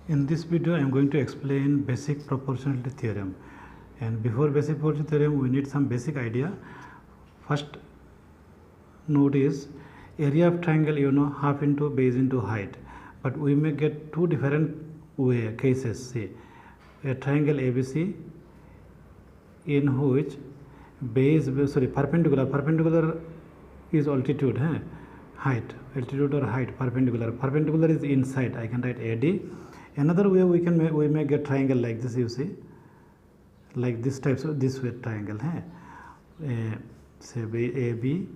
In this video I am going to explain basic proportionality theorem, and before basic proportionality theorem we need some basic idea. First note is area of triangle, half into base into height, but we may get two different cases. See, a triangle ABC in which perpendicular is altitude, height, altitude or height, perpendicular is inside. I can write AD. Another way we may get triangle like this, you see, like this types of this way triangle, say AB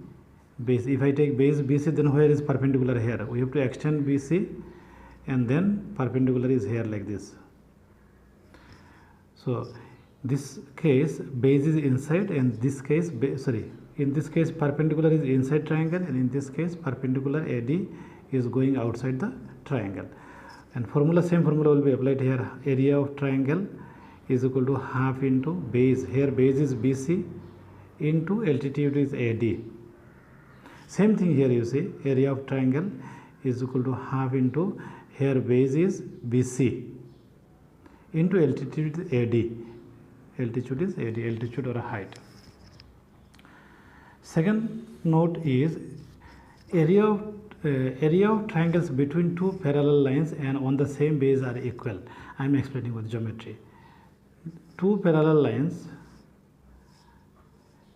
base. If I take base BC, then where is perpendicular? Here we have to extend BC, and then perpendicular is here like this. So this case base is inside, and this case in this case perpendicular is inside triangle, and in this case perpendicular AD is going outside the triangle. And same formula will be applied here. Area of triangle is equal to half into base. Here base is BC into altitude is AD. Same thing here, you see, area of triangle is equal to half into, here base is BC into altitude is AD. Altitude is AD, altitude or height. Second note is area of triangles between two parallel lines and on the same base are equal. I am explaining with geometry. Two parallel lines,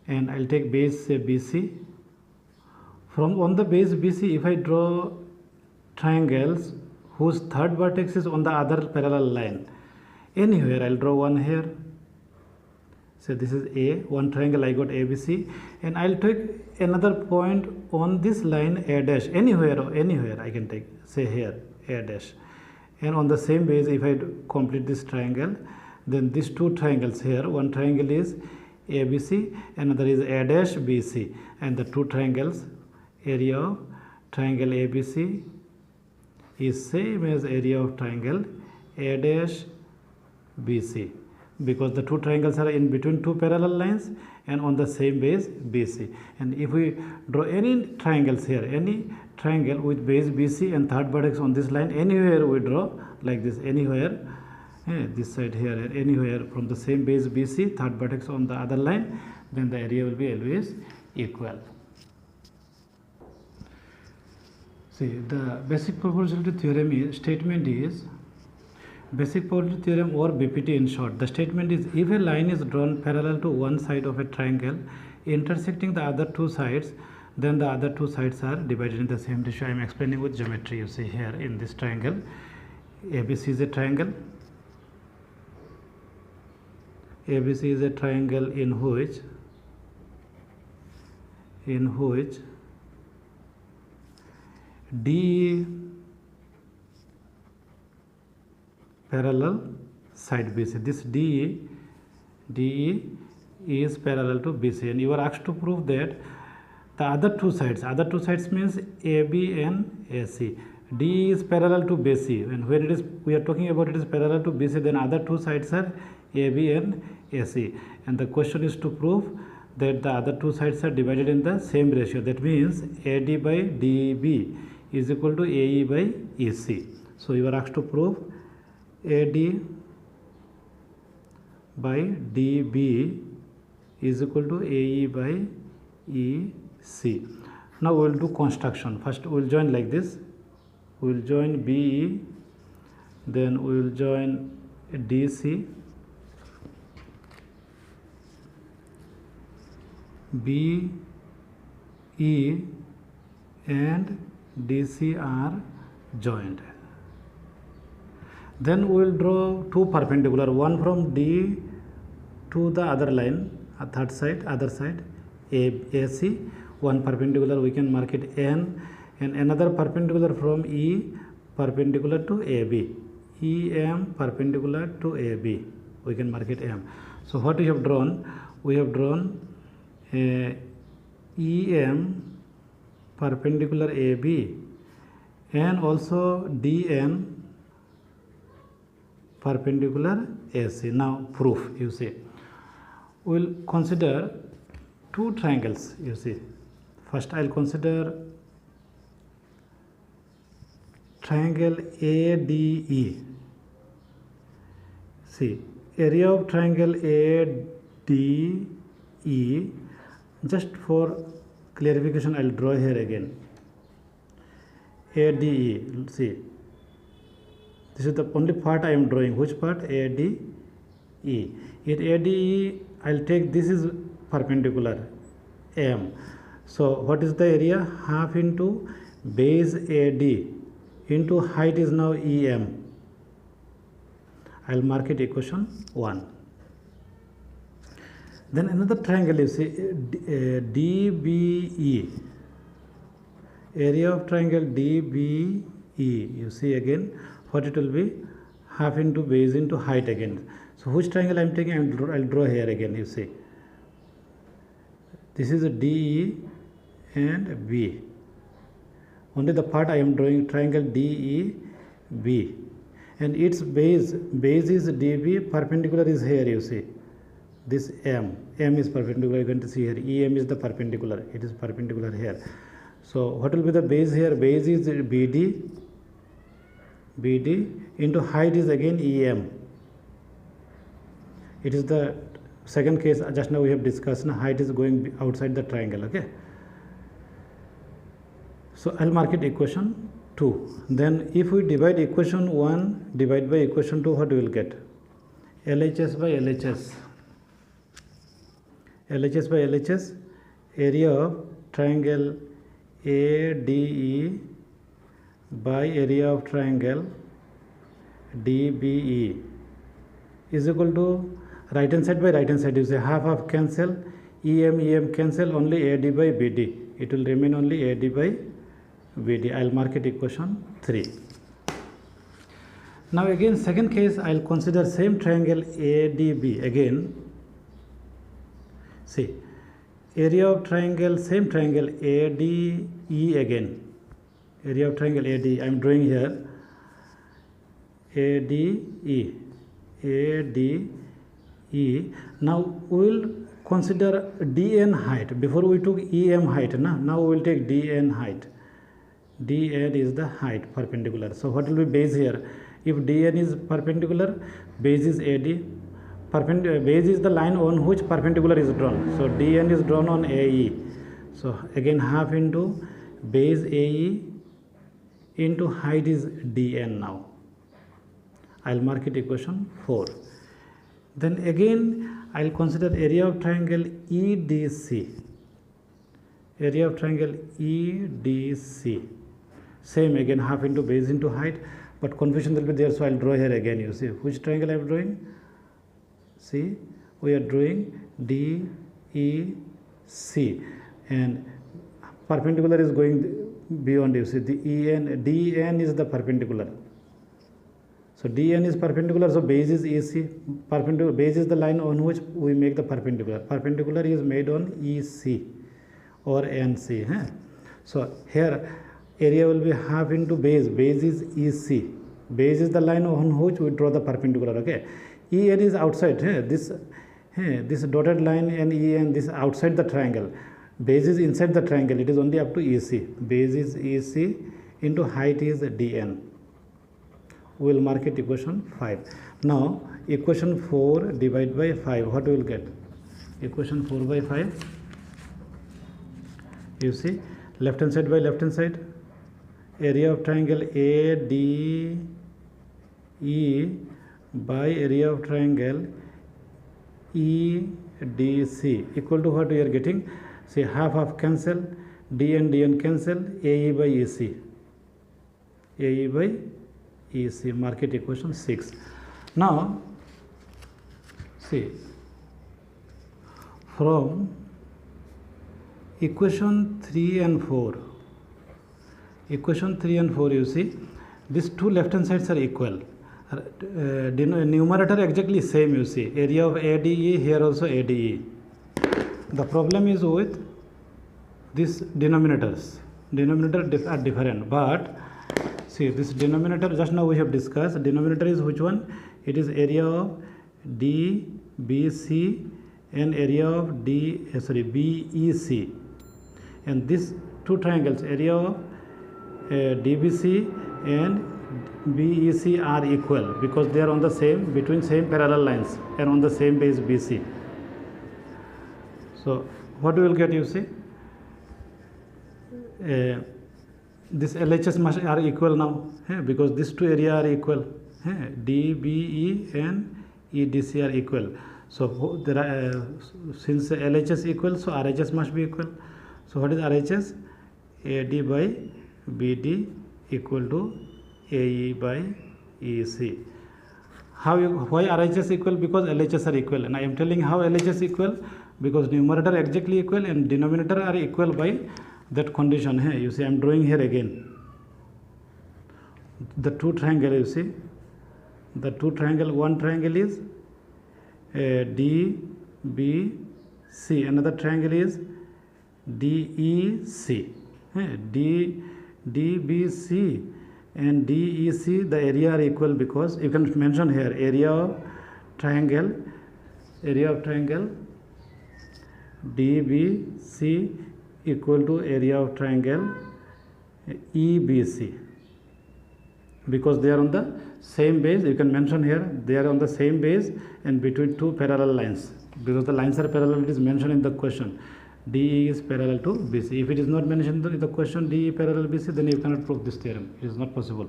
and I'll take base say BC. From on the base BC, if I draw triangles whose third vertex is on the other parallel line, anywhere I'll draw one here. So this is A, one triangle I got ABC, and I'll take another point on this line A dash, anywhere I can take, say here A dash, and on the same base if I complete this triangle, then these two triangles here, one triangle is ABC, another is A dash BC, and the two triangles, area of triangle ABC is same as area of triangle A dash BC, because the two triangles are in between two parallel lines and on the same base BC. And if we draw any triangles here, any triangle with base BC and third vertex on this line, anywhere we draw like this, anywhere, this side here, anywhere from the same base BC, third vertex on the other line, then the area will be always equal. See, the basic proportionality theorem statement is, basic proportionality theorem or BPT in short. The statement is, if a line is drawn parallel to one side of a triangle intersecting the other two sides, then the other two sides are divided in the same ratio. I am explaining with geometry. You see here in this triangle, ABC is a triangle. ABC is a triangle in which DE parallel side BC. This DE is parallel to BC, and you are asked to prove that the other two sides means AB and AC. DE is parallel to BC, and when it is we are talking about it is parallel to BC, then other two sides are AB and AC, and the question is to prove that the other two sides are divided in the same ratio. That means AD by DB is equal to AE by EC. So you are asked to prove AD by DB is equal to AE by EC. Now we will do construction. First we will join like this. We will join BE, then we will join DC, BE and DC are joined. Then we will draw two perpendicular, one from D to the other line, other side AC, one perpendicular we can mark it N, and another perpendicular from E perpendicular to AB, EM perpendicular to AB, we can mark it M. So what we have drawn? We have drawn EM perpendicular AB and also DN perpendicular AC. Now proof, you see, we will consider two triangles. You see, first I will consider triangle ADE. see, area of triangle ADE, just for clarification I'll draw here again. ADE, see, this is the only part I am drawing. Which part? ADE. In ADE, I'll take this is perpendicular M. So what is the area? Half into base AD into height is now EM. I'll mark it equation 1. Then another triangle you see, DBE. Area of triangle DBE, you see again what it will be, half into base into height again. So which triangle I am taking? I'll draw here again. You see, this is a DE and B. Only the part I am drawing triangle DEB, and its base is DB, perpendicular is here. You see, this M is perpendicular. You are going to see here EM is the perpendicular. It is perpendicular here. So what will be the base here? Base is BD into height is again EM. It is the second case just now we have discussed. Now height is going outside the triangle. Okay. So I'll mark it equation 2. Then if we divide equation 1 divide by equation 2, what we will get? LHS by LHS. LHS by LHS, area of triangle ADE by area of triangle DBE is equal to right hand side by right hand side. You say half cancel, EM cancel, only AD by BD. It will remain only AD by BD. I'll mark it equation 3. Now again second case I'll consider same triangle ADB again. See, area of triangle, same triangle ADE again. Area of triangle AD, I am drawing here ADE. Now we will consider DN height. Before we took EM height, now we will take DN height. DN is the height perpendicular. So what will be base here? If DN is perpendicular, base is AD. Base is the line on which perpendicular is drawn. So DN is drawn on AE. So again half into base AE into height is DN now. I'll mark it equation 4. Then again I'll consider area of triangle EDC. Area of triangle EDC. Same again half into base into height, but confusion will be there, so I'll draw here again. You see which triangle I am drawing? See, we are drawing DEC and perpendicular is going beyond. You see the DN is the perpendicular. So DN is perpendicular, so base is EC. Perpendicular base is the line on which we make the perpendicular. Perpendicular is made on EC or NC. So here area will be half into base. Base is EC. Base is the line on which we draw the perpendicular. Okay. EN is outside. This dotted line and EN, this outside the triangle. Base is inside the triangle. It is only up to EC. Base is EC into height is DN. We will mark it equation 5. Now equation 4 divide by 5. What we will get? Equation 4 by 5. You see left hand side by left hand side. Area of triangle ADE by area of triangle EDC equal to what we are getting? Say half cancel, DN cancel, AE by EC. AE by EC, mark it equation 6. Now see, from equation 3 and 4, you see these two left hand sides are equal. Numerator exactly same. You see area of ADE, here also ADE. The problem is with these denominators. Denominator are different, but see this denominator just now we have discussed. Denominator is which one? It is area of DBC and area of BEC, and these two triangles, area of DBC and BEC are equal because they are on the same, between same parallel lines and on the same base BC. So what we will get, you see, this LHS must are equal now, because these two area are equal, DBE and EDC are equal. So there are, since LHS equal, so RHS must be equal. So what is RHS? AD by BD equal to AE by EC. Why RHS equal? Because LHS are equal, and I am telling how LHS equal, because numerator exactly equal and denominator are equal by that condition. Hey, you see, I am drawing here again the two triangle. You see, the two triangle. One triangle is DBC, another triangle is DEC. DBC and DEC, the area are equal because you can mention here area of triangle DBC equal to area of triangle EBC, because they are on the same base. You can mention here they are on the same base and between two parallel lines, because the lines are parallel. It is mentioned in the question. DE is parallel to BC. If it is not mentioned in the question DE parallel BC, then you cannot prove this theorem. It is not possible.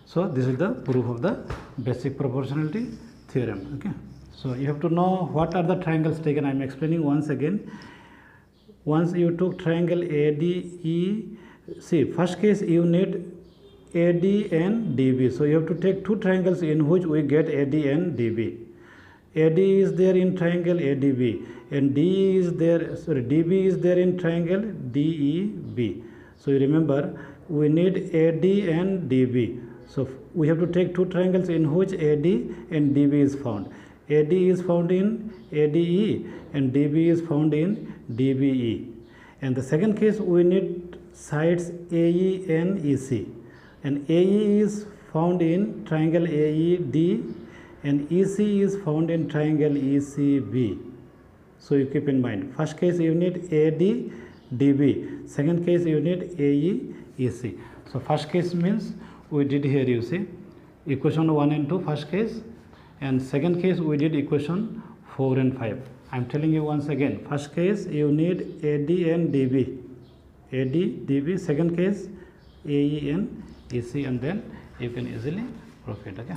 So this is the proof of the basic proportionality theorem. Okay. So you have to know what are the triangles taken. I am explaining once again. Once you took triangle ADE, see, first case you need AD and DB. So you have to take two triangles in which we get AD and DB. AD is there in triangle ADB and DB is there in triangle DEB. So you remember, we need AD and DB. So we have to take two triangles in which AD and DB is found. AD is found in ADE and DB is found in DBE. And the second case, we need sides AE and EC. And AE is found in triangle AED and EC is found in triangle ECB. So you keep in mind, first case you need AD, DB. Second case you need AE, EC. So first case means we did here, you see, equation 1 and 2 first case, and second case we did equation 4 and 5. I am telling you once again, first case you need AD and DB. AD, DB, second case AE and EC, and then you can easily prove it. Okay.